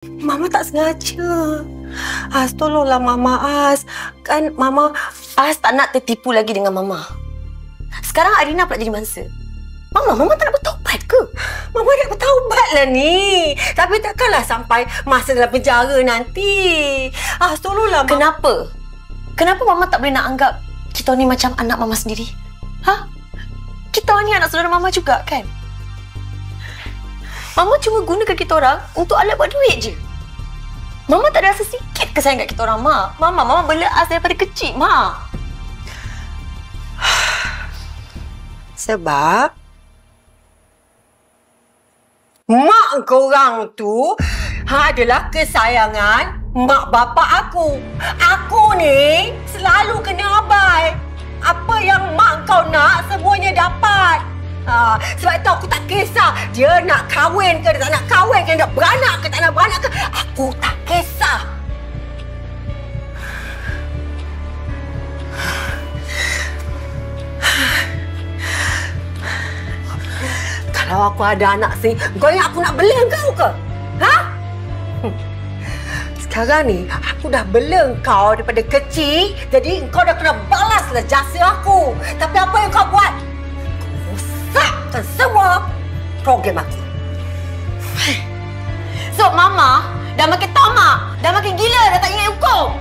Mama tak sengaja. Az, tolonglah Mama, Az. Kan Mama, Az tak nak tertipu lagi dengan Mama. Sekarang Arina pula jadi mangsa. Mama tak nak bertaubat ke? Mama nak bertaubat lah ni. Tapi takkanlah sampai masa dalam penjara nanti. Az, tolonglah Mama. Kenapa? Kenapa Mama tak boleh nak anggap kita ni macam anak Mama sendiri? Ha? Kita ni anak saudara Mama juga kan? Mama cuma gunakan kita orang untuk alat buat duit je. Mama tak ada rasa sikit kesayang kat kita orang, Mak. Mama bela Az daripada kecil, Mak. Sebab mak korang tu adalah kesayangan mak bapak aku. Aku ni selalu kena abai. Apa yang mak kau nak, semuanya dapat. Sebab itu aku tak kisah dia nak kahwin ke, dia tak nak kahwin ke, nak beranak ke, tak nak beranak ke. Aku tak kisah. Kalau aku ada anak sini, kau ingat aku nak bela kau ke? Ha? Sekarang ni, aku dah bela kau daripada kecil, jadi kau dah kena balaslah jasa aku. Tapi apa yang kau buat? Kau rosakkan semua program aku. So, Mama dah makin tamak, dah makin gila, dah tak ingat hukum.